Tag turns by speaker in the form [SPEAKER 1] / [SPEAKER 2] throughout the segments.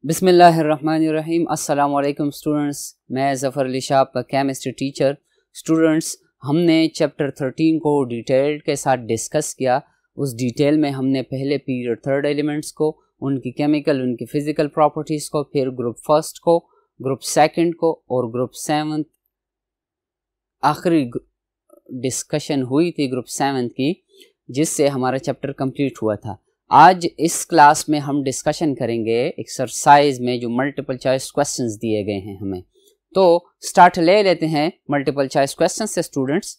[SPEAKER 1] बिस्मिल्लाहिर्रहमानिर्रहीम। अस्सलाम वालेकुम स्टूडेंट्स, मैं ज़फ़र अली शाह आपका केमिस्ट्री टीचर। स्टूडेंट्स, हमने चैप्टर 13 को डिटेल के साथ डिस्कस किया। उस डिटेल में हमने पहले पीरियड थर्ड एलिमेंट्स को, उनकी केमिकल, उनकी फ़िज़िकल प्रॉपर्टीज़ को, फिर ग्रुप फर्स्ट को, ग्रुप सेकंड को और ग्रुप सेवन्थ आखिरी डिस्कशन हुई थी ग्रुप सेवन्थ की, जिससे हमारा चैप्टर कंप्लीट हुआ था। आज इस क्लास में हम डिस्कशन करेंगे एक्सरसाइज में जो मल्टीपल चॉइस क्वेश्चंस दिए गए हैं हमें। तो स्टार्ट ले लेते हैं मल्टीपल चॉइस क्वेश्चंस से स्टूडेंट्स।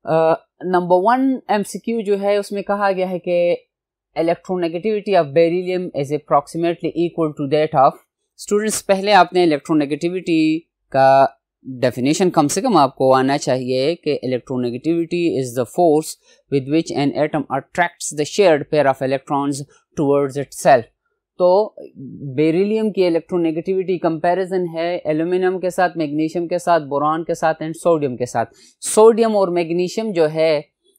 [SPEAKER 1] नंबर 1 एमसीक्यू जो है उसमें कहा गया है कि electronegativity of beryllium is approximately equal to that of. Students, पहले आपने इलेक्ट्रोनेगेटिविटी का डेफिनेशन कम से कम आपको आना चाहिए कि electronegativity is the force with which an atom attracts the shared pair of electrons towards itself. तो बेरिलियम की इलेक्ट्रोनेगेटिविटी कंपैरिजन है एल्यूमिनियम के साथ, मैग्नीशियम के साथ, बोरान के साथ एंड सोडियम के साथ। सोडियम और मैग्नीशियम जो है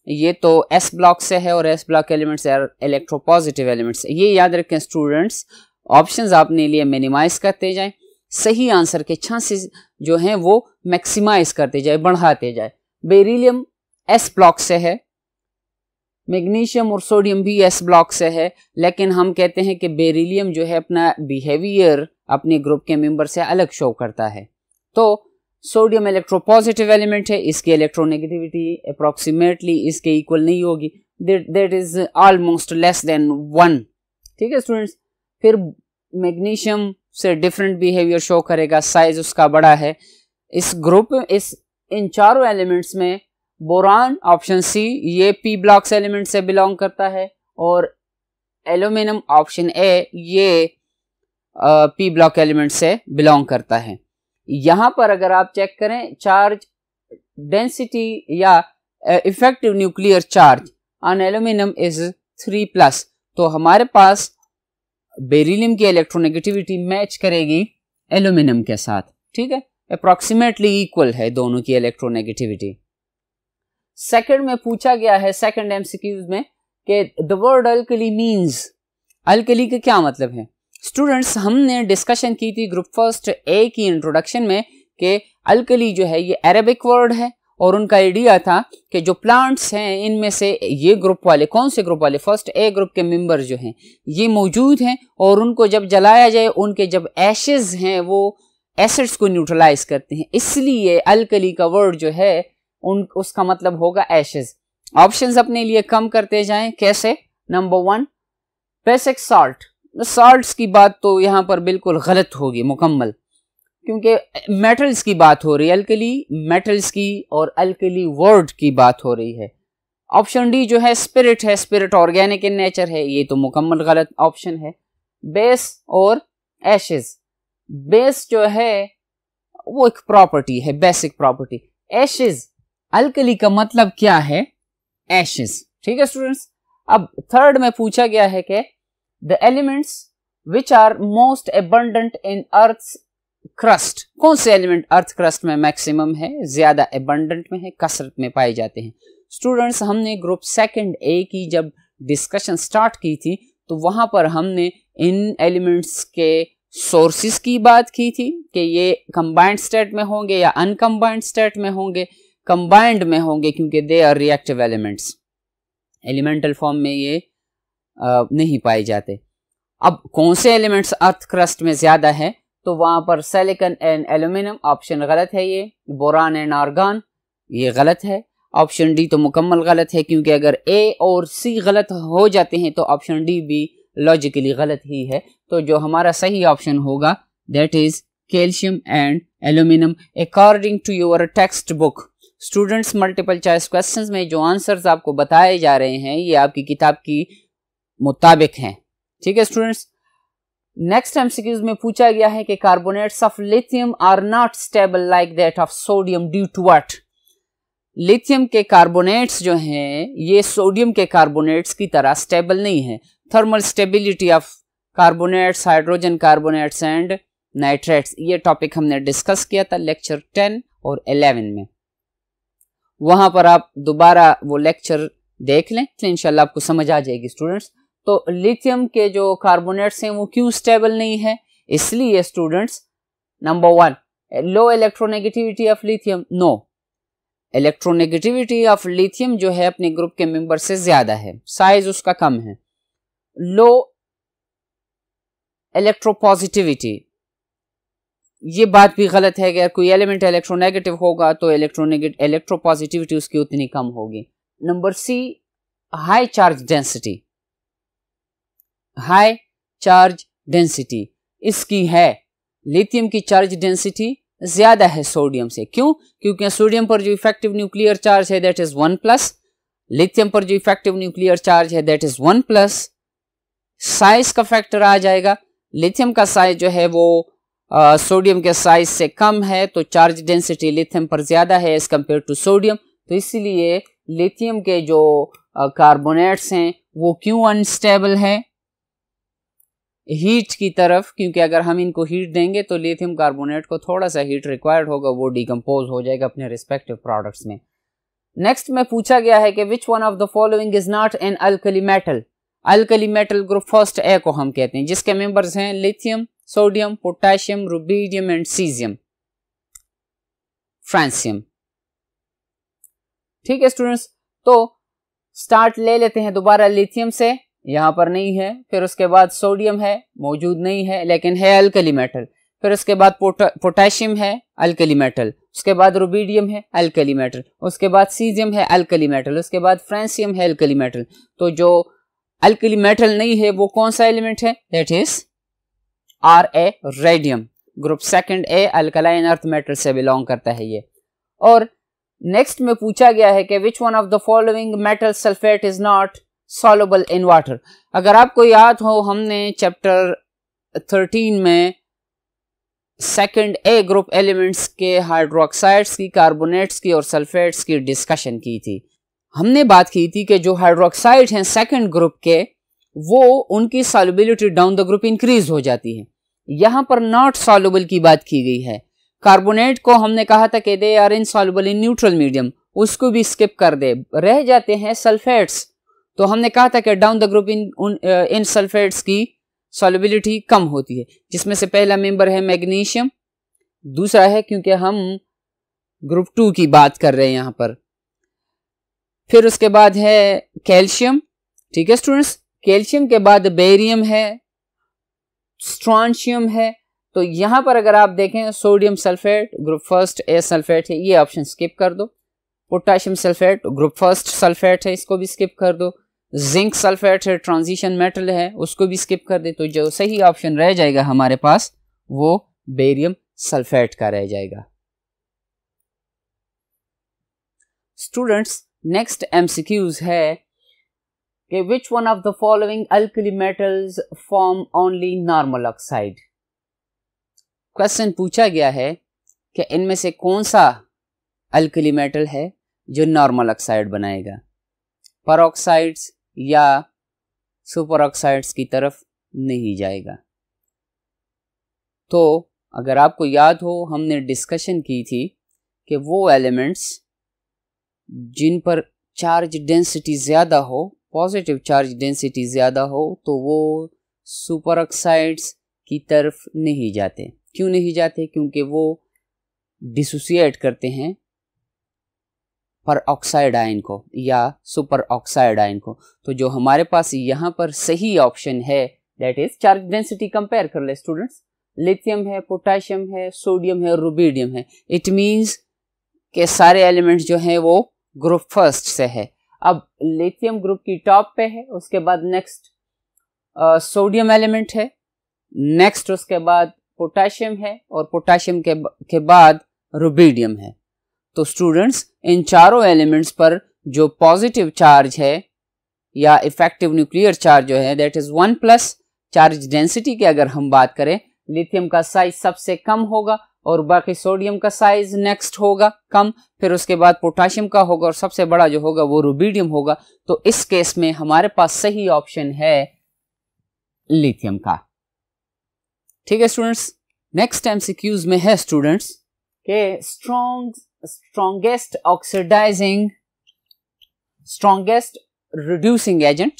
[SPEAKER 1] ये तो एस ब्लॉक से है और S block elements are electropositive elements. ये याद रखें स्टूडेंट्स, ऑप्शंस आपने लिए मिनिमाइज करते जाएं, सही आंसर के चांसेस जो हैं वो मैक्सिमाइज करते जाए, बढ़ाते जाए। बेरिलियम एस ब्लॉक से है, मैग्नीशियम और सोडियम भी एस ब्लॉक से है, लेकिन हम कहते हैं कि बेरिलियम जो है अपना बिहेवियर अपने ग्रुप के मेंबर से अलग शो करता है। तो सोडियम इलेक्ट्रोपॉजिटिव एलिमेंट है, इसकी इलेक्ट्रोनेगेटिविटी अप्रॉक्सीमेटली इसके इक्वल नहीं होगी, that is almost less than 1। ठीक है स्टूडेंट्स। फिर मैग्नीशियम से डिफरेंट बिहेवियर शो करेगा, साइज उसका बड़ा है। इस ग्रुप इन चारों एलिमेंट्स में बोरान ऑप्शन सी ये पी ब्लॉक्स एलिमेंट से बिलोंग करता है और एल्यूमिनियम ऑप्शन ए ये पी ब्लॉक एलिमेंट से बिलोंग करता है। यहां पर अगर आप चेक करें चार्ज डेंसिटी या effective nuclear charge on aluminium is 3+, तो हमारे पास बेरिलियम की इलेक्ट्रोनेगेटिविटी मैच करेगी एल्यूमिनियम के साथ। ठीक है, अप्रॉक्सीमेटली इक्वल है दोनों की इलेक्ट्रोनेगेटिविटी। सेकंड में पूछा गया है, सेकंड एमसीक्यूज में, कि the word alkali means, alkali का क्या मतलब है। स्टूडेंट्स, हमने डिस्कशन की थी ग्रुप फर्स्ट ए की इंट्रोडक्शन में कि अल्कली जो है ये अरेबिक वर्ड है और उनका आइडिया था कि जो प्लांट्स हैं इनमें से ये ग्रुप वाले, कौन से ग्रुप वाले, फर्स्ट ए ग्रुप के मेंबर जो हैं ये मौजूद हैं और उनको जब जलाया जाए उनके जब एशेज हैं वो एसिड्स को न्यूट्रलाइज करते हैं, इसलिए अल्कली का वर्ड जो है उसका मतलब होगा एशेज। ऑप्शंस अपने लिए कम करते जाएं, कैसे। Number 1 basic salt. साल्ट्स की बात तो यहाँ पर बिल्कुल गलत होगी मुकम्मल, क्योंकि मेटल्स की बात हो रही है, अल्कली मेटल्स की और अल्कली वर्ड की बात हो रही है। ऑप्शन डी जो है स्पिरिट है, स्पिरिट ऑर्गेनिक इन नेचर है, ये तो मुकम्मल गलत ऑप्शन है। बेस और एशेज, बेस जो है वो एक प्रॉपर्टी है, बेसिक प्रॉपर्टी। एशेज, अल्कली का मतलब क्या है, एशेज। ठीक है स्टूडेंट्स। अब थर्ड में पूछा गया है कि the elements which are most abundant in earth crust, कौन से एलिमेंट अर्थ क्रस्ट में मैक्सिमम है, ज्यादा एबंडेंट में है, कसरत में पाए जाते हैं। स्टूडेंट्स, हमने ग्रुप सेकंड ए की जब डिस्कशन स्टार्ट की थी तो वहां पर हमने इन एलिमेंट्स के सोर्सेस की बात की थी कि ये कंबाइंड स्टेट में होंगे या अनकंबाइंड स्टेट में होंगे। कंबाइंड में होंगे क्योंकि they are reactive elements, elemental form में ये नहीं पाए जाते। अब कौन से एलिमेंट्स अर्थ क्रस्ट में ज्यादा है, तो वहां पर सिलिकॉन एंड एल्यूमिनियम ऑप्शन गलत है, ये बोरान एंड आर्गन ये गलत है। ऑप्शन डी तो मुकम्मल गलत है, क्योंकि अगर ए और सी गलत हो जाते हैं तो ऑप्शन डी भी लॉजिकली गलत ही है। तो जो हमारा सही ऑप्शन होगा that is calcium and aluminium according to your textbook. Students, multiple choice questions में जो आंसर्स आपको बताए जा रहे हैं ये आपकी किताब की मुताबिक हैं। ठीक है स्टूडेंट्स। नेक्स्ट एमसीक्यूज में पूछा गया है कि carbonates of lithium are not stable like that of sodium due to what. Lithium के कार्बोनेट्स जो हैं ये सोडियम के कार्बोनेट्स की तरह स्टेबल नहीं है। Thermal stability of carbonates, hydrogen carbonates and nitrates, ये टॉपिक हमने डिस्कस किया था लेक्चर 10 और 11 में। वहां पर आप दोबारा वो लेक्चर देख लें तो इंशाल्लाह आपको समझ आ जाएगी स्टूडेंट्स। तो तो लिथियम के जो कार्बोनेट्स हैं वो क्यों स्टेबल नहीं है? इसलिए students, number 1, low electronegativity of lithium. No, electronegativity of lithium जो है अपने ग्रुप के मेंबर से ज्यादा है, साइज उसका कम है। लो इलेक्ट्रोपॉजिटिविटी, ये बात भी गलत है कि अगर कोई एलिमेंट इलेक्ट्रोनेगेटिव होगा तो इलेक्ट्रोपॉजिटिविटी उसकी उतनी कम होगी। Number C, high charge density. High charge density इसकी है, लिथियम की चार्ज डेंसिटी ज्यादा है सोडियम से। क्यों? क्योंकि सोडियम पर जो इफेक्टिव न्यूक्लियर चार्ज है दैट इज 1+, लिथियम पर जो इफेक्टिव न्यूक्लियर चार्ज है दैट इज 1+। साइज का फैक्टर आ जाएगा, लिथियम का साइज जो है वो सोडियम के साइज से कम है, तो चार्ज डेंसिटी लिथियम पर ज्यादा है एज कंपेयर टू सोडियम। तो इसलिए लिथियम के जो कार्बोनेट्स हैं वो क्यों अनस्टेबल है? हीट की तरफ, क्योंकि अगर हम इनको हीट देंगे तो लिथियम कार्बोनेट को थोड़ा सा हीट रिक्वायर्ड होगा, वो डिकम्पोज हो जाएगा अपने रिस्पेक्टिव प्रोडक्ट्स में। नेक्स्ट में पूछा गया है कि which one of the following is not an alkali metal. Alkali metal group first A को हम कहते हैं, जिसके मेंबर्स हैं lithium, sodium, potassium, rubidium and caesium, francium. ठीक है स्टूडेंट्स, तो स्टार्ट ले लेते हैं दोबारा लिथियम से, यहां पर नहीं है। फिर उसके बाद सोडियम है, मौजूद नहीं है लेकिन है अल्कली मेटल। फिर उसके बाद पोटेशियम है, अल्कली मेटल। उसके बाद रुबिडियम है, अल्कली मेटल। उसके बाद सीजियम है, अल्कली मेटल। उसके बाद फ्रांसियम है, अल्कली मेटल। तो जो अल्कली मेटल नहीं है वो कौन सा एलिमेंट है? That is Ra, radium. Group second A alkaline earth metal से बिलोंग करता है ये। और नेक्स्ट में पूछा गया है कि which one of the following metal sulphate is not soluble in water. अगर आपको याद हो, हमने चैप्टर 13 में सेकंड ए ग्रुप एलिमेंट्स के हाइड्रोक्साइड्स की, कार्बोनेट्स की और सल्फेट्स की डिस्कशन की थी। हमने बात की थी कि जो हाइड्रोक्साइड हैं सेकंड ग्रुप के, वो उनकी solubility down the group increase हो जाती है। यहां पर नॉट सॉल्युबल की बात की गई है। कार्बोनेट को हमने कहा था कि they are insoluble in neutral medium, उसको भी स्किप कर दे, रह जाते हैं सल्फेट्स। तो हमने कहा था कि down the group in sulphates की सॉल्युबिलिटी कम होती है, जिसमें से पहला मेंबर है मैग्नीशियम, दूसरा है, क्योंकि हम ग्रुप 2 की बात कर रहे हैं यहां पर। फिर उसके बाद है कैल्शियम। ठीक है स्टूडेंट्स, कैल्शियम के बाद बेरियम है, स्ट्रॉन्शियम है। तो यहां पर अगर आप देखें, सोडियम सल्फेट ग्रुप फर्स्ट ए सल्फेट है, ये ऑप्शन स्किप कर दो। Potassium sulphate group first sulphate है, इसको भी स्किप कर दो। जिंक सल्फेट है, ट्रांजिशन मेटल है, उसको भी स्किप कर दे। तो जो सही ऑप्शन रह जाएगा हमारे पास वो बेरियम सल्फेट का रह जाएगा। स्टूडेंट्स, नेक्स्ट एमसीक्यूज है कि which one of the following alkali metals form only normal oxide. Question पूछा गया है कि इनमें से कौन सा अल्कली मेटल है जो नॉर्मल ऑक्साइड बनाएगा, परऑक्साइड्स या सुपर ऑक्साइड्स की तरफ नहीं जाएगा। तो अगर आपको याद हो, हमने डिस्कशन की थी कि वो एलिमेंट्स जिन पर चार्ज डेंसिटी ज़्यादा हो, पॉजिटिव चार्ज डेंसिटी ज़्यादा हो, तो वो सुपर ऑक्साइड्स की तरफ नहीं जाते। क्यों नहीं जाते? क्योंकि वो डिसोसिएट करते हैं पर ऑक्साइड आयन को या सुपर ऑक्साइड आयन को। तो जो हमारे पास यहाँ पर सही ऑप्शन है that is, charge density compare कर ले स्टूडेंट्स, लिथियम है, पोटेशियम है, सोडियम है, रुबिडियम है। इट मींस के सारे एलिमेंट्स जो हैं वो ग्रुप फर्स्ट से है। अब लिथियम ग्रुप की टॉप पे है, उसके बाद नेक्स्ट सोडियम एलिमेंट है, नेक्स्ट उसके बाद पोटेशियम है और पोटेशियम के बाद रुबिडियम है। तो स्टूडेंट्स, इन चारों एलिमेंट्स पर जो पॉजिटिव चार्ज है या इफेक्टिव न्यूक्लियर चार्ज जो है दैट इज 1+। चार्ज डेंसिटी की अगर हम बात करें, लिथियम का साइज सबसे कम होगा और बाकी सोडियम का साइज नेक्स्ट होगा कम, फिर उसके बाद पोटेशियम का होगा और सबसे बड़ा जो होगा वो रुबिडियम होगा। तो इस केस में हमारे पास सही ऑप्शन है लिथियम का। ठीक है स्टूडेंट्स, नेक्स्ट एमसीक्यूज में है स्टूडेंट्स के strongest reducing agent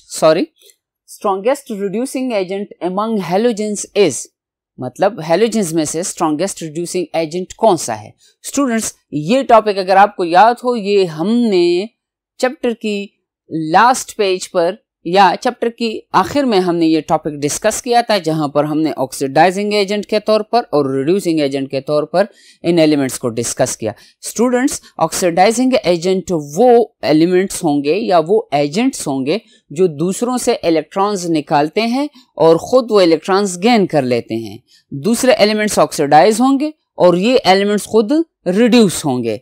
[SPEAKER 1] strongest reducing agent among halogens is, मतलब हैलोजेंस में से स्ट्रॉन्गेस्ट रिड्यूसिंग एजेंट कौन सा है। स्टूडेंट्स, ये टॉपिक अगर आपको याद हो, ये हमने चैप्टर की लास्ट पेज पर या चैप्टर की आखिर में हमने ये टॉपिक डिस्कस किया था, जहां पर हमने ऑक्सीडाइजिंग एजेंट के तौर पर और रिड्यूसिंग एजेंट के तौर पर इन एलिमेंट्स को डिस्कस किया। स्टूडेंट्स, ऑक्सीडाइजिंग एजेंट वो एलिमेंट्स होंगे या वो एजेंट्स होंगे जो दूसरों से इलेक्ट्रॉन्स निकालते हैं और खुद वो इलेक्ट्रॉन्स गेन कर लेते हैं। दूसरे एलिमेंट्स ऑक्सीडाइज होंगे और ये एलिमेंट्स खुद रिड्यूस होंगे।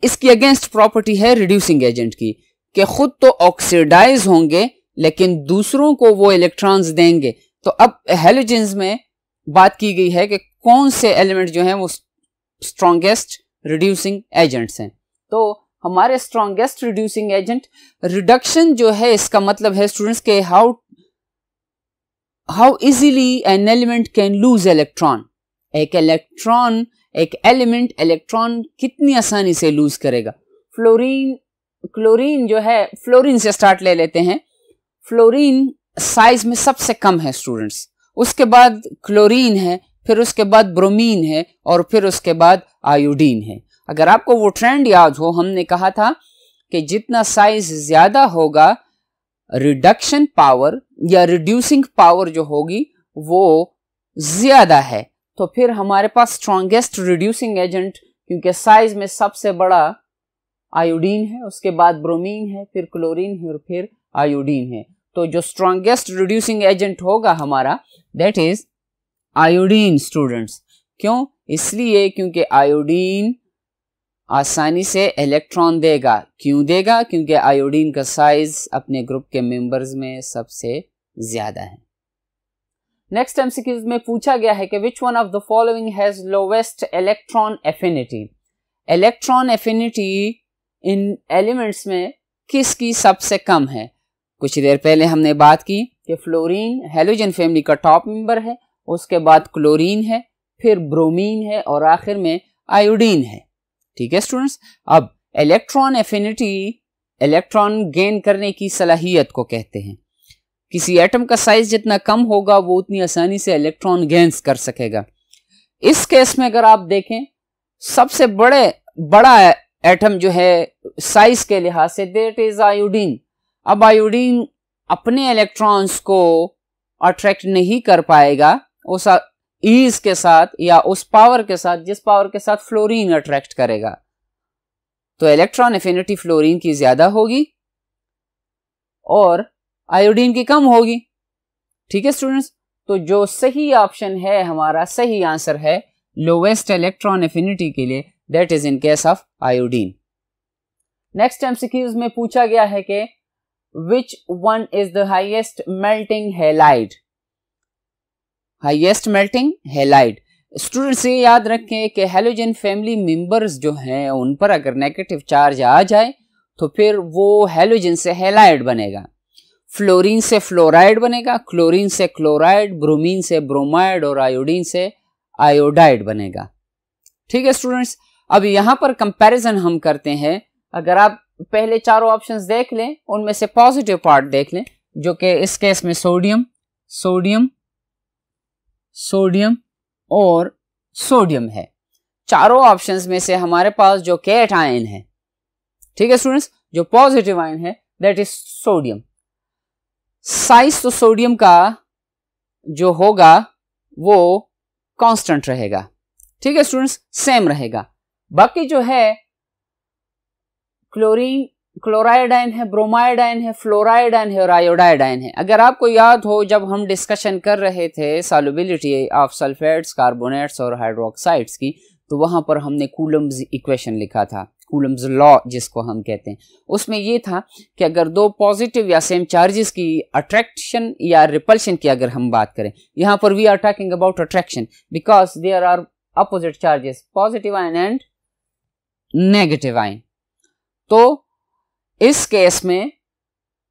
[SPEAKER 1] इसकी अगेंस्ट प्रॉपर्टी है रिड्यूसिंग एजेंट की कि खुद तो ऑक्सीडाइज होंगे लेकिन दूसरों को वो इलेक्ट्रॉन्स देंगे। तो अब हैलोजेंस में बात की गई है कि कौन से एलिमेंट जो हैं वो स्ट्रॉन्गेस्ट रिड्यूसिंग एजेंट्स हैं। तो हमारे स्ट्रॉन्गेस्ट रिड्यूसिंग एजेंट, रिडक्शन जो है इसका मतलब है स्टूडेंट्स के how easily an element can lose electron. एक एलिमेंट इलेक्ट्रॉन कितनी आसानी से लूज करेगा। क्लोरीन जो है, फ्लोरीन से स्टार्ट ले लेते हैं। फ्लोरीन साइज में सबसे कम है स्टूडेंट्स, उसके बाद क्लोरीन है, फिर उसके बाद ब्रोमीन है और फिर उसके बाद आयोडीन है। अगर आपको वो ट्रेंड याद हो, हमने कहा था कि जितना साइज ज्यादा होगा रिडक्शन पावर या रिड्यूसिंग पावर जो होगी वो ज्यादा है। तो फिर हमारे पास स्ट्रॉन्गेस्ट रिड्यूसिंग एजेंट, क्योंकि साइज में सबसे बड़ा आयोडीन है, उसके बाद ब्रोमीन है, फिर क्लोरीन है और फिर आयोडीन है। तो जो स्ट्रॉन्गेस्ट रिड्यूसिंग एजेंट होगा हमारा, दैट इज आयोडीन स्टूडेंट्स। क्यों? इसलिए क्योंकि आयोडीन आसानी से इलेक्ट्रॉन देगा। क्यों देगा? क्योंकि आयोडीन का साइज अपने ग्रुप के मेंबर्स में सबसे ज्यादा है। नेक्स्ट एमसीक्यूज में पूछा गया है कि which one of the following has lowest electron affinity. Electron affinity in elements में किसकी सबसे कम है? कुछ देर पहले हमने बात की कि फ्लोरीन हैलोजन फैमिली का टॉप मेंबर है, उसके बाद क्लोरीन है, फिर ब्रोमीन है और आखिर में आयोडीन है। ठीक है स्टूडेंट्स, अब इलेक्ट्रॉन एफिनिटी इलेक्ट्रॉन गेन करने की सलाहियत को कहते हैं। किसी एटम का साइज जितना कम होगा वो उतनी आसानी से इलेक्ट्रॉन गेन्स कर सकेगा। इस केस में अगर आप देखें, सबसे बड़ा एटम जो है साइज के लिहाज से, दैट इज आयोडीन। अब आयोडीन अपने इलेक्ट्रॉन्स को अट्रैक्ट नहीं कर पाएगा उस ईज के साथ या उस पावर के साथ जिस पावर के साथ फ्लोरीन अट्रैक्ट करेगा। तो इलेक्ट्रॉन एफिनिटी फ्लोरीन की ज्यादा होगी और आयोडीन की कम होगी। ठीक है स्टूडेंट्स, तो जो सही ऑप्शन है, हमारा सही आंसर है लोवेस्ट इलेक्ट्रॉन एफिनिटी के लिए, that is in case of iodine. Next MCQs में पूछा गया है कि which one is the highest melting halide। Highest melting halide. Students ये याद रखें कि हैलोजन फैमिली मेंबर्स जो हैं उन पर अगर नेगेटिव चार्ज आ जाए तो फिर वो हैलोजन से हैलाइड बनेगा, फ्लोरीन से फ्लोराइड बनेगा, क्लोरीन से क्लोराइड, ब्रोमीन से ब्रोमाइड और आयोडीन से आयोडाइड बनेगा। ठीक है स्टूडेंट्स, अब यहां पर कंपैरिजन हम करते हैं। अगर आप पहले चारों ऑप्शंस देख लें, उनमें से पॉजिटिव पार्ट देख लें, जो कि इस केस में सोडियम और सोडियम है। चारों ऑप्शंस में से हमारे पास जो कैट आयन है, ठीक है स्टूडेंट्स, जो पॉजिटिव आयन है दैट इज सोडियम। साइज तो सोडियम का जो होगा वो कांस्टेंट रहेगा। ठीक है स्टूडेंट्स, सेम रहेगा। बाकी जो है क्लोरीन, क्लोराइड आयन है, ब्रोमाइड आयन है, फ्लोराइड आयन है और आयोडाइड आयन है। अगर आपको याद हो, जब हम डिस्कशन कर रहे थे सॉल्युबिलिटी ऑफ सल्फेट्स, कार्बोनेट्स और हाइड्रोक्साइड्स की, तो वहां पर हमने कूलम्स इक्वेशन लिखा था, कूलम्स लॉ जिसको हम कहते हैं। उसमें ये था कि अगर दो पॉजिटिव या सेम चार्जेस की अट्रैक्शन या रिपल्शन की अगर हम बात करें, यहां पर we are talking about attraction because there are opposite charges, positive ion and negative ion. तो इस केस में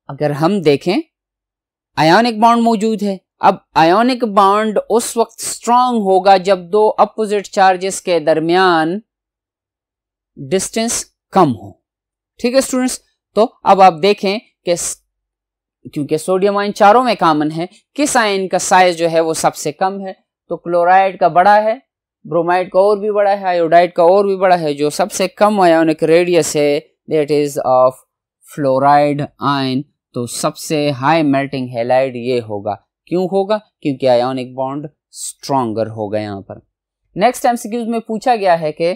[SPEAKER 1] अगर हम देखें, आयोनिक बॉन्ड मौजूद है। अब आयोनिक बॉन्ड उस वक्त स्ट्रांग होगा जब दो अपोजिट चार्जेस के दरमियान डिस्टेंस कम हो। ठीक है स्टूडेंट्स, तो अब आप देखें कि क्योंकि सोडियम आयन चारों में कॉमन है, किस आयन का साइज जो है वो सबसे कम है? तो क्लोराइड का बड़ा है, ब्रोमाइड का और भी बड़ा है, आयोडाइड का और भी बड़ा है। जो सबसे कम आयोनिक रेडियस है that is of fluoride ion. तो सबसे हाई मेल्टिंग हैलाइड ये होगा। क्यों होगा? क्योंकि आयोनिक बॉन्ड स्ट्रॉन्गर होगा यहाँ पर। नेक्स्ट एमसीक्यूज में पूछा गया है कि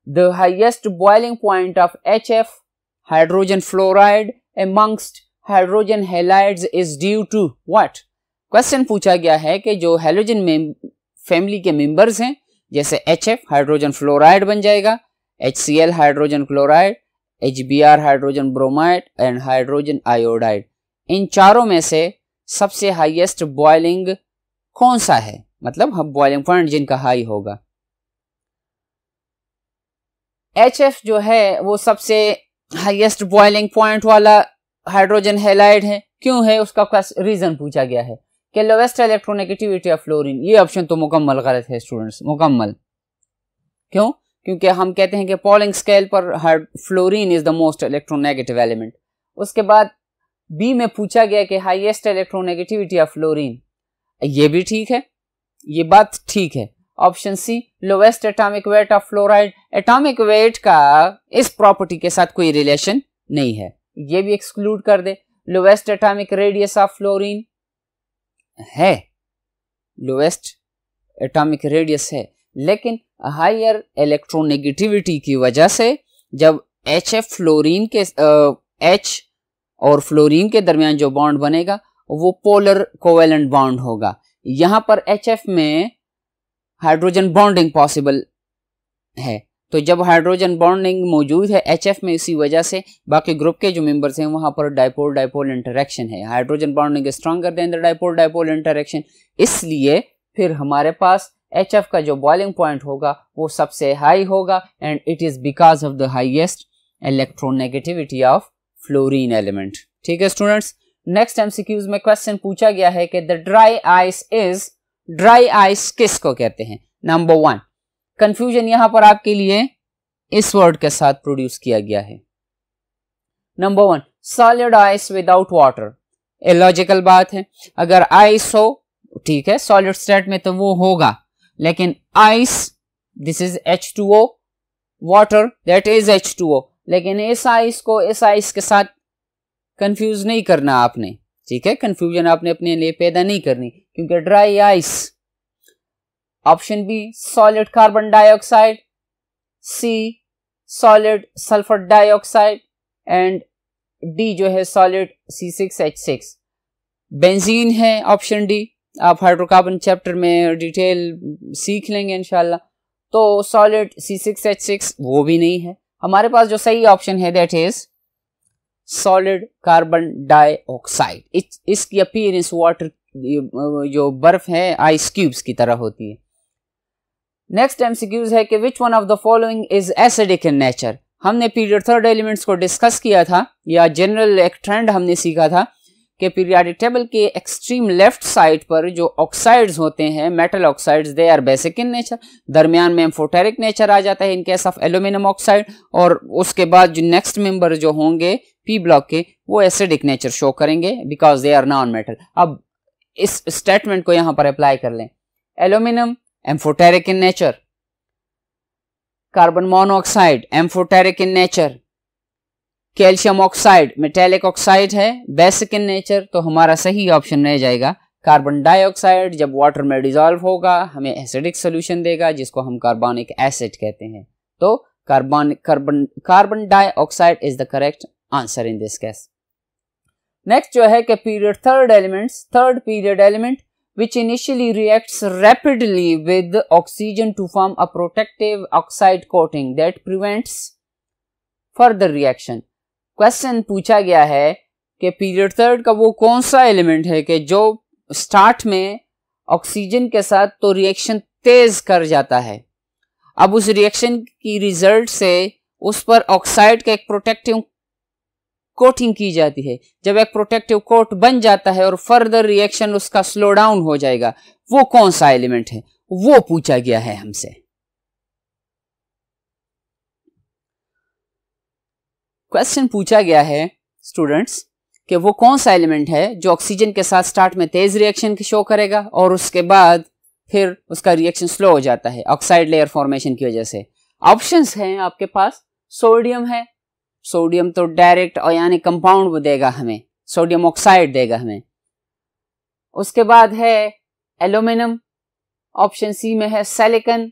[SPEAKER 1] the highest boiling point of HF hydrogen fluoride amongst hydrogen halides is due to what? Question पूछा गया है कि जो हैलोजन में फैमिली के मेंबर्स हैं, जैसे HF हाइड्रोजन फ्लोराइड बन जाएगा, HCl hydrogen chloride, HBr hydrogen bromide and hydrogen iodide, इन चारों में से सबसे हाईएस्ट बॉइलिंग कौन सा है? मतलब हम बॉइलिंग पॉइंट जिनका हाई होगा। HF जो है वो सबसे हाईएस्ट बॉइलिंग पॉइंट वाला हाइड्रोजन हैलाइड है। क्यों है? उसका रीजन पूछा गया है कि लोवेस्ट इलेक्ट्रोनेगेटिविटी ऑफ फ्लोरीन। ये ऑप्शन तो मुकम्मल गलत है स्टूडेंट्स, मुकम्मल। क्यों? क्योंकि हम कहते हैं कि पॉलिंग स्केल पर fluorine is the most electronegative element. उसके बाद बी में पूछा गया कि हाईएस्ट इलेक्ट्रोनेगेटिविटी ऑफ फ्लोरीन। ये भी ठीक है, ये बात ठीक है। Option C lowest atomic weight of fluoride, atomic weight का इस प्रॉपर्टी के साथ कोई रिलेशन नहीं है, ये भी एक्सक्लूड कर दे। Lowest atomic radius of fluorine है, लोवेस्ट एटॉमिक रेडियस है, लेकिन हायर इलेक्ट्रोनेगेटिविटी की वजह से जब HF फ्लोरीन के H और फ्लोरीन के दरमियान जो बॉन्ड बनेगा वो पोलर कोवेलेंट बॉन्ड होगा। यहां पर HF में हाइड्रोजन बॉन्डिंग पॉसिबल है, तो जब हाइड्रोजन बॉन्डिंग मौजूद है HF में, इसी वजह से बाकी ग्रुप के जो मेंबर्स हैं वहां पर डाइपोल डाइपोल इंटरेक्शन है। Hydrogen bonding stronger than the dipole dipole interaction, इसलिए फिर हमारे पास HF का जो बॉइलिंग पॉइंट होगा वो सबसे हाई होगा and it is because of the highest electronegativity of fluorine element. ठीक है स्टूडेंट्स। नेक्स्ट एमसीक्यूज में क्वेश्चन पूछा गया है कि the dry ice is, dry ice किसको कहते हैं? नंबर 1, कंफ्यूजन यहां पर आपके लिए इस वर्ड के साथ प्रोड्यूस किया गया है। Number 1 solid ice without water. ये लॉजिकल बात है, अगर आइस हो ठीक है सॉलिड स्टेट में तो वो होगा, लेकिन ice this is H2O, water that is H2O, लेकिन इस आइस को इस आइस के साथ कंफ्यूज नहीं करना आपने। ठीक है, कंफ्यूजन आपने अपने लिए पैदा नहीं करनी, क्योंकि dry ice. Option B solid carbon dioxide, C solid sulphur dioxide and D जो है सॉलिड C6H6। बेंजीन है ऑप्शन डी। आप हाइड्रोकार्बन चैप्टर में डिटेल सीख लेंगे इंशाल्लाह। तो सॉलिड C6H6 वो भी नहीं है। हमारे पास जो सही ऑप्शन है that is solid carbon dioxide. इसकी अपीयरेंस वाटर जो बर्फ है आइस क्यूब्स की तरह होती है। नेक्स्ट एमसीक्यूज है कि which one of the following is acidic in nature. हमने पीरियड थर्ड एलिमेंट्स को डिस्कस किया था, या जनरल एक ट्रेंड हमने सीखा था कि पीरियोडिक टेबल के एक्सट्रीम लेफ्ट साइड पर जो ऑक्साइड्स होते हैं, metal oxides, they are basic in nature. दरमियान में एम्फोटेरिक नेचर आ जाता है in case of aluminium oxide, और उसके बाद जो नेक्स्ट मेंबर जो होंगे पी ब्लॉक के वो एसिडिक नेचर शो करेंगे because they are non metal. अब इस स्टेटमेंट को यहां पर अप्लाई कर लें। Aluminium amphoteric in nature, carbon monoxide amphoteric in nature, calcium oxide metallic oxide है, बेसिक इन नेचर। तो हमारा सही ऑप्शन रह जाएगा कार्बन डाइऑक्साइड। जब वाटर में डिसॉल्व होगा हमें एसिडिक सोल्यूशन देगा जिसको हम कार्बोनिक एसिड कहते हैं। तो carbon dioxide is the correct answer in this case. Next जो है कि period third elements, third period element which initially reacts rapidly with oxygen to form a protective oxide coating that prevents further reaction। Question पूछा गया है कि period third का वो कौन सा एलिमेंट है कि जो स्टार्ट में ऑक्सीजन के साथ तो रिएक्शन तेज कर जाता है, अब उस रिएक्शन की रिजल्ट से उस पर ऑक्साइड का एक प्रोटेक्टिव कोटिंग की जाती है। जब एक प्रोटेक्टिव कोट बन जाता है और फर्दर रिएक्शन उसका स्लो डाउन हो जाएगा, वो कौन सा एलिमेंट है वो पूछा गया है हमसे। क्वेश्चन पूछा गया है स्टूडेंट्स कि वो कौन सा एलिमेंट है जो ऑक्सीजन के साथ स्टार्ट में तेज रिएक्शन शो करेगा और उसके बाद फिर उसका रिएक्शन स्लो हो जाता है ऑक्साइड लेयर फॉर्मेशन की वजह से। ऑप्शंस हैं आपके पास, सोडियम है, सोडियम तो डायरेक्ट यानी कंपाउंड देगा हमें, सोडियम ऑक्साइड देगा हमें। उसके बाद है एल्यूमिनियम, ऑप्शन सी में है सिलिकॉन,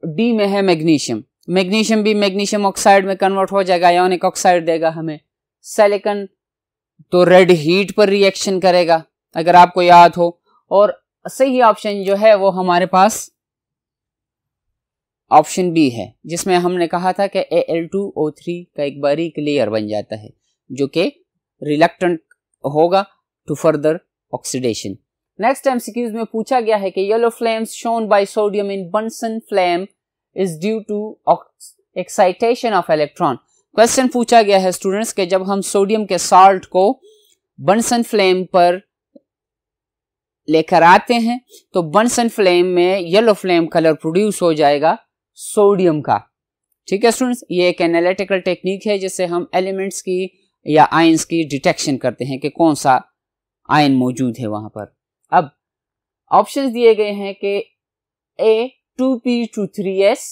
[SPEAKER 1] डी में है मैग्नीशियम। मैग्नीशियम भी मैग्नीशियम ऑक्साइड में कन्वर्ट हो जाएगा, आयोनिक ऑक्साइड देगा हमें। सिलिकॉन तो रेड हीट पर रिएक्शन करेगा अगर आपको याद हो। और सही ऑप्शन जो है वो हमारे पास ऑप्शन बी है, जिसमें हमने कहा था कि Al2O3 का एक बारीक लेयर बन जाता है जो कि रिलक्टेंट होगा to further oxidation. Next MCQs में पूछा गया है कि yellow flames shown by sodium in Bunsen flame is due to excitation of electron. Question पूछा गया है स्टूडेंट्स के जब हम सोडियम के साल्ट को बंसन फ्लेम पर लेकर आते हैं तो बंसन फ्लेम में येलो फ्लेम कलर प्रोड्यूस हो जाएगा सोडियम का। ठीक है स्टूडेंट्स, ये एक एनालिटिकल टेक्निक है जिससे हम एलिमेंट्स की या आयंस की डिटेक्शन करते हैं कि कौन सा आयन मौजूद है वहां पर। अब ऑप्शंस दिए गए हैं कि A 2p to 3s,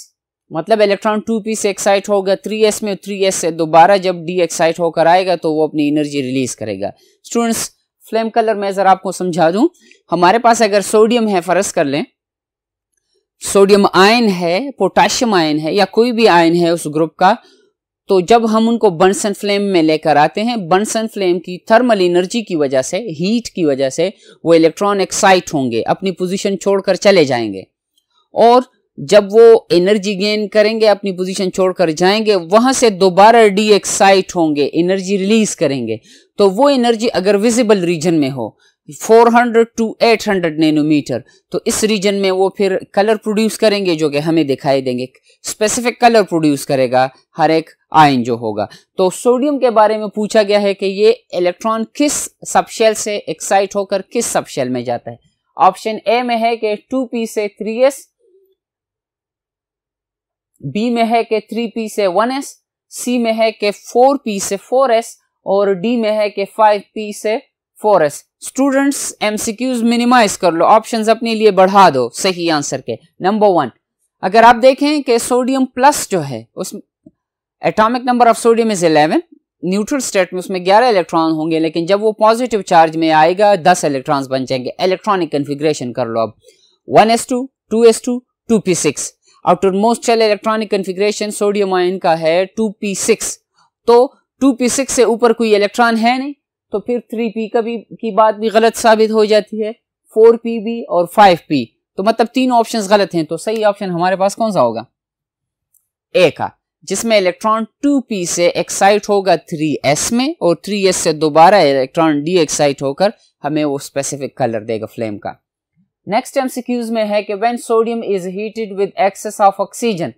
[SPEAKER 1] मतलब इलेक्ट्रॉन 2p से एक्साइट होगा 3s में, 3s से दोबारा जब डी एक्साइट होकर आएगा तो वो अपनी एनर्जी रिलीज करेगा। स्टूडेंट्स फ्लेम कलर मैं जरा आपको समझा दूं। हमारे पास अगर सोडियम है, फर्ज कर लें सोडियम आयन है, पोटेशियम आयन है या कोई भी आयन है उस ग्रुप का, तो जब हम उनको बंसन फ्लेम में लेकर आते हैं, बंसन फ्लेम की थर्मल एनर्जी की वजह से, हीट की वजह से वो इलेक्ट्रॉन एक्साइट होंगे, अपनी पोजीशन छोड़कर चले जाएंगे। और जब वो एनर्जी गेन करेंगे, अपनी पोजीशन छोड़कर जाएंगे, वहां से दोबारा डी एक्साइट होंगे, एनर्जी रिलीज करेंगे। तो वो एनर्जी अगर विजिबल रीजन में हो 400 to 800 नैनोमीटर, तो इस रीजन में वो फिर कलर प्रोड्यूस करेंगे जो कि हमें दिखाई देंगे, स्पेसिफिक कलर प्रोड्यूस करेगा हर एक आयन जो होगा। तो सोडियम के बारे में पूछा गया है कि ये इलेक्ट्रॉन किस सबशेल से एक्साइट होकर किस सबशेल में जाता है। ऑप्शन ए में है कि 2p से 3s, बी में है कि 3p से 1s, सी में है कि 4p से 4s और डी में है कि 5p से 4s। स्टूडेंट्स एमसीक्यूज मिनिमाइज कर लो, ऑप्शंस अपने लिए बढ़ा दो सही आंसर के। नंबर 1, अगर आप देखें कि सोडियम प्लस जो है उस atomic number of sodium is 11, neutral state में उसमें 11 इलेक्ट्रॉन होंगे, लेकिन जब वो पॉजिटिव चार्ज में आएगा 10 इलेक्ट्रॉन्स बन जाएंगे। इलेक्ट्रॉनिक कन्फिग्रेशन कर लो अब 1s2 2s2 2p6। Outer most shell electronic configuration sodium ion का है 2p6, तो 2p6 से ऊपर कोई इलेक्ट्रॉन है नहीं, तो फिर 3p की बात भी गलत साबित हो जाती है, 4p भी और 5p, तो मतलब तीन ऑप्शंस गलत हैं। तो सही ऑप्शन हमारे पास कौन सा होगा? ए का, जिसमें इलेक्ट्रॉन 2p से एक्साइट होगा 3s में और 3s से दोबारा इलेक्ट्रॉन डी एक्साइट होकर हमें वो स्पेसिफिक कलर देगा फ्लेम का। नेक्स्ट एमसीक्यूज में है कि when sodium is heated with excess of oxygen,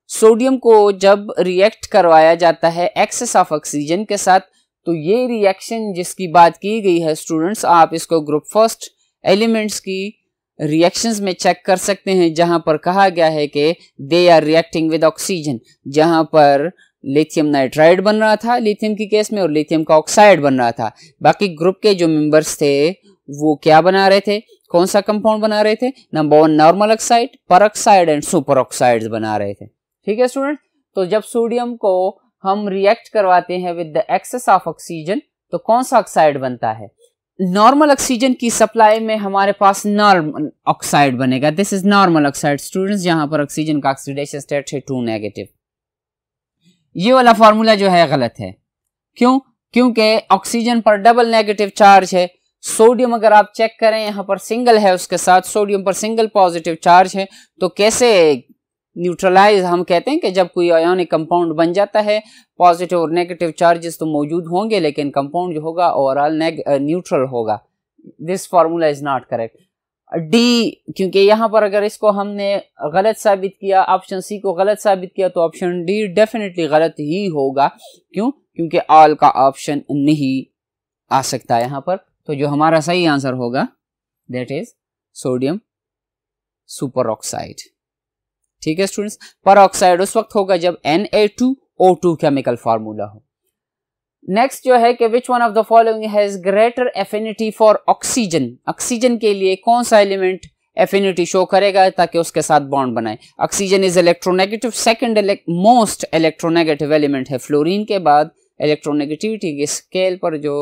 [SPEAKER 1] sodium को जब रिएक्ट करवाया जाता है एक्सेस ऑफ ऑक्सीजन के साथ, तो ये रिएक्शन जिसकी बात की गई है स्टूडेंट्स, आप इसको ग्रुप फर्स्ट एलिमेंट्स की रिएक्शंस में चेक कर सकते हैं, जहां पर कहा गया है कि they are reacting with oxygen, जहां पर लिथियम नाइट्राइड बन रहा था लिथियम की केस में और लिथियम का ऑक्साइड बन रहा था। बाकी ग्रुप के जो मेंबर्स थे वो क्या बना रहे थे, कौन सा कंपाउंड बना रहे थे? नंबर 1 नॉर्मल ऑक्साइड, पर ऑक्साइड एंड सुपर ऑक्साइड्स बना रहे थे। ठीक है स्टूडेंट, तो जब सोडियम को हम रिएक्ट करवाते हैं with the excess of oxygen तो कौन सा ऑक्साइड बनता है? नॉर्मल ऑक्सीजन की सप्लाई में हमारे पास नॉर्मल ऑक्साइड बनेगा, this is normal oxide students, जहां पर ऑक्सीजन का ऑक्सीडेशन स्टेट है 2 नेगेटिव। ये वाला फार्मूला जो है गलत है, क्यों? क्योंकि ऑक्सीजन पर डबल नेगेटिव चार्ज है। सोडियम अगर आप चेक करें यहाँ पर सिंगल है, उसके साथ सोडियम पर सिंगल पॉजिटिव चार्ज है, तो कैसे न्यूट्रलाइज हम कहते हैं कि जब कोई आयोनिक कंपाउंड बन जाता है पॉजिटिव और नेगेटिव चार्जेस तो मौजूद होंगे लेकिन कंपाउंड जो होगा ओवरऑल न्यूट्रल होगा। This formula is not correct. D, क्योंकि यहाँ पर अगर इसको हमने गलत साबित किया, ऑप्शन सी को गलत साबित किया, तो ऑप्शन डी डेफिनेटली गलत ही होगा। क्यों? क्योंकि ऑल का ऑप्शन नहीं आ सकता यहाँ पर। तो जो हमारा सही आंसर होगा that is sodium super oxide. ठीक है स्टूडेंट्स, पर ऑक्साइड उस वक्त होगा जब Na2O2 केमिकल फार्मूला हो। नेक्स्ट जो है कि which one of the following has greater affinity for oxygen, oxygen के लिए कौन सा एलिमेंट एफिनिटी शो करेगा ताकि उसके साथ बॉन्ड बनाए। Oxygen is electronegative, second most electronegative element है फ्लोरीन के बाद। इलेक्ट्रोनेगेटिविटी के स्केल पर जो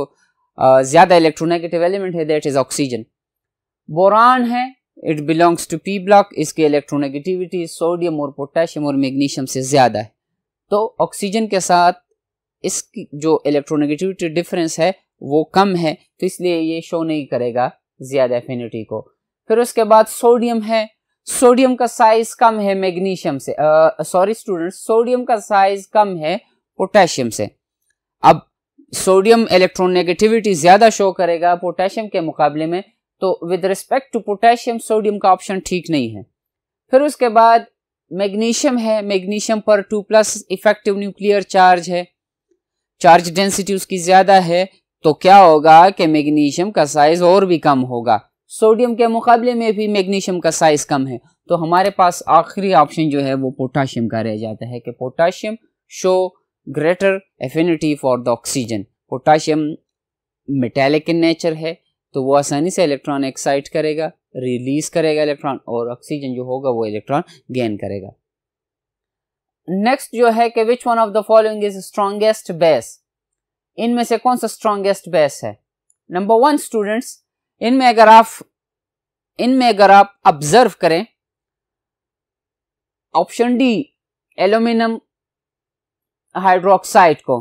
[SPEAKER 1] ज्यादा इलेक्ट्रोनेगेटिव एलिमेंट है दैट इज ऑक्सीजन। बोरान है, it belongs to P block, इसकी इलेक्ट्रोनेगेटिविटी सोडियम और पोटेशियम और मैग्नीशियम से ज्यादा है। तो ऑक्सीजन के साथ इसकी जो इलेक्ट्रोनेगेटिविटी डिफरेंस है वो कम है, तो इसलिए ये शो नहीं करेगा ज्यादा एफिनिटी को। फिर उसके बाद सोडियम है, सोडियम का साइज कम है मैग्नीशियम से, सॉरी स्टूडेंट्स, सोडियम का साइज कम है पोटेशियम से। अब सोडियम इलेक्ट्रोनेगेटिविटी ज्यादा शो करेगा पोटेशियम के मुकाबले में, तो with respect to potassium sodium का ऑप्शन ठीक नहीं है। फिर उसके बाद मैग्नीशियम है, मैग्नीशियम पर 2+ इफेक्टिव न्यूक्लियर चार्ज है, चार्ज डेंसिटी उसकी ज्यादा है, तो क्या होगा कि मैग्नीशियम का साइज और भी कम होगा। सोडियम के मुकाबले में भी मैग्नीशियम का साइज कम है, तो हमारे पास आखिरी ऑप्शन जो है वो पोटेशियम का रह जाता है कि potassium show greater affinity for the oxygen. Potassium metallic in nature है, तो वो आसानी से इलेक्ट्रॉन एक्साइट करेगा, रिलीज करेगा इलेक्ट्रॉन, और ऑक्सीजन जो होगा वो इलेक्ट्रॉन गेन करेगा। नेक्स्ट जो है कि which one of the following is strongest base, इनमें से कौन सा स्ट्रॉन्गेस्ट बेस है। नंबर 1 स्टूडेंट्स, इनमें अगर आप ऑब्जर्व करें, ऑप्शन डी एल्यूमिनियम हाइड्रोक्साइड को,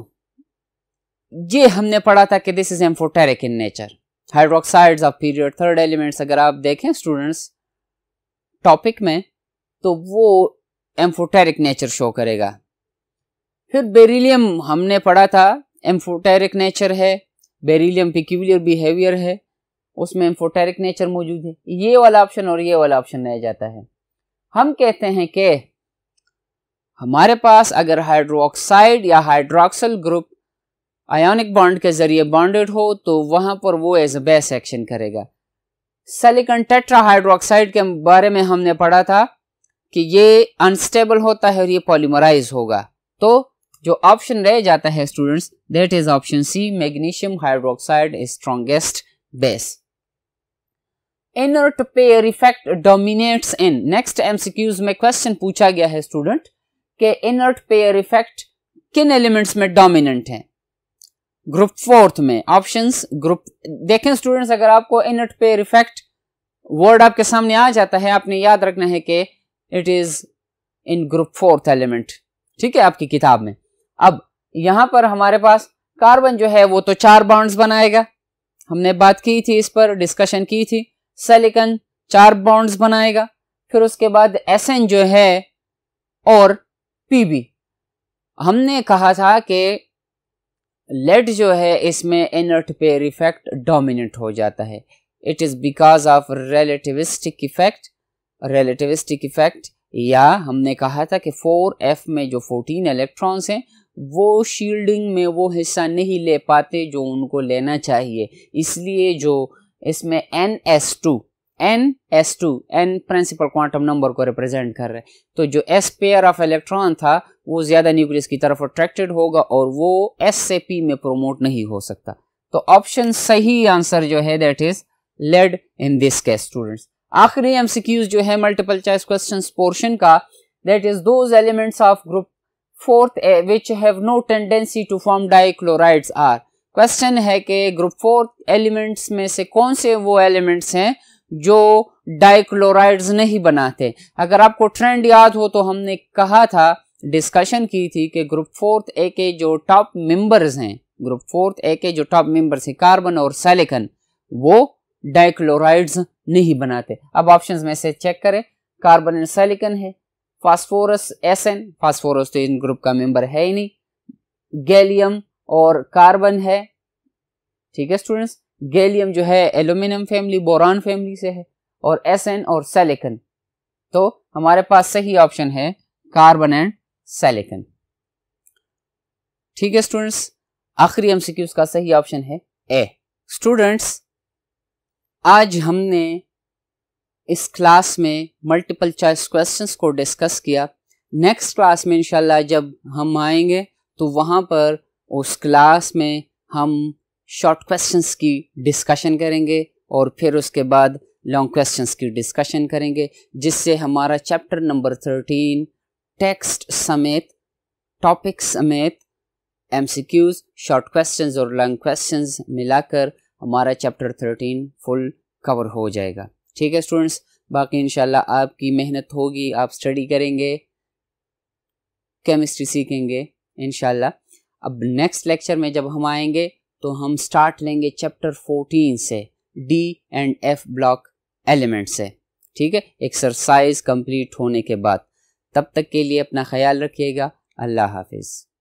[SPEAKER 1] ये हमने पढ़ा था कि this is amphoteric in nature. Hydroxides of period third elements अगर आप देखें स्टूडेंट्स टॉपिक में, तो वो एम्फोटेरिक नेचर शो करेगा। फिर बेरिलियम हमने पढ़ा था एम्फोटेरिक नेचर है, बेरिलियम पिक्यूलियर बिहेवियर है, उसमें एम्फोटेरिक नेचर मौजूद है। ये वाला ऑप्शन और ये वाला ऑप्शन रह जाता है। हम कहते हैं कि हमारे पास अगर हाइड्रोक्साइड या हाइड्रोक्सिल ग्रुप आयोनिक बॉन्ड के जरिए बॉन्डेड हो तो वहां पर वो एज अ बेस एक्शन करेगा। सिलिकॉन टेट्राहाइड्रोक्साइड के बारे में हमने पढ़ा था कि ये अनस्टेबल होता है और ये पॉलीमराइज होगा, तो जो ऑप्शन रह जाता है students that is option C, magnesium hydroxide is strongest base. Inert pair effect dominates in, next MCQs में क्वेश्चन पूछा गया है स्टूडेंट कि इनर्ट पेयर इफेक्ट किन एलिमेंट्स में डोमिनेंट है। ग्रुप 4 में ऑप्शंस ग्रुप देखें स्टूडेंट्स, अगर आपको इनर्ट पेयर इफेक्ट वर्ड आपके सामने आ जाता है, आपने याद रखना है कि it is in group 4 element, ठीक है, आपकी किताब में। अब यहां पर हमारे पास कार्बन जो है वो तो 4 बॉन्ड्स बनाएगा, हमने बात की थी, इस पर डिस्कशन की थी। सिलिकॉन 4 बॉन्ड्स बनाएगा, फिर उसके बाद एसएन जो है और पीबी। हमने कहा था कि लेड जो है इसमें इनर्ट पेयर इफेक्ट डोमिनेंट हो जाता है, it is because of relativistic effect, या हमने कहा था कि 4f में जो 14 इलेक्ट्रॉन्स हैं वो शील्डिंग में वो हिस्सा नहीं ले पाते जो उनको लेना चाहिए, इसलिए जो इसमें NS2 N principal quantum number को रिप्रेजेंट कर रहे हैं, तो जो s पेयर ऑफ इलेक्ट्रॉन था वो ज्यादा न्यूक्लियस की तरफ अट्रैक्टेड होगा और वो s से p में प्रोमोट नहीं हो सकता। तो ऑप्शन सही आंसर जो है that is lead in this case students. आखिरी एमसीक्यूज जो है मल्टीपल चॉइस क्वेश्चंस पोर्शन का, that is those elements of group 4th A which have no tendency to form dichlorides are। Question है कि group 4 elements में से कौन से वो एलिमेंट्स हैं जो डाइक्लोराइड्स नहीं बनाते। अगर आपको ट्रेंड याद हो तो हमने कहा था, डिस्कशन की थी कि ग्रुप 4th A के जो टॉप मेंबर्स हैं, ग्रुप 4th A के जो टॉप मेंबर्स हैं कार्बन और सिलिकॉन, वो डाइक्लोराइड्स नहीं बनाते। अब ऑप्शंस में से चेक करें, कार्बन एंड सिलिकॉन है, फास्फोरस Sn, फास्फोरस तो इन ग्रुप का मेंबर है ही नहीं, गैलियम और कार्बन है, ठीक है स्टूडेंट्स, गैलियम जो है एल्यूमिनियम फैमिली बोरान फैमिली से है, और Sn और सिलिकॉन, तो हमारे पास सही ऑप्शन है कार्बन एंड सिलिकॉन। ठीक है स्टूडेंट्स, आखिरी एमसीक्यूज का सही ऑप्शन है ए। स्टूडेंट्स, आज हमने इस क्लास में मल्टीपल चॉइस क्वेश्चंस को डिस्कस किया। नेक्स्ट क्लास में इंशाल्लाह जब हम आएंगे तो वहां पर उस क्लास में हम शॉर्ट क्वेश्चंस की डिस्कशन करेंगे और फिर उसके बाद लॉन्ग क्वेश्चंस की डिस्कशन करेंगे, जिससे हमारा चैप्टर नंबर 13 टेक्स्ट समेत, टॉपिक समेत, MCQs, शॉर्ट क्वेश्चंस और लॉन्ग क्वेश्चंस मिलाकर हमारा चैप्टर 13 फुल कवर हो जाएगा। ठीक है स्टूडेंट्स, बाकी इंशाल्लाह आपकी मेहनत होगी, आप स्टडी करेंगे, केमिस्ट्री सीखेंगे इंशाल्लाह। अब नेक्स्ट लेक्चर में जब हम आएंगे तो हम स्टार्ट लेंगे चैप्टर 14 से, D and F block element से। ठीक है, एक्सरसाइज कंप्लीट होने के बाद। तब तक के लिए अपना ख्याल रखिएगा। अल्लाह हाफिज़।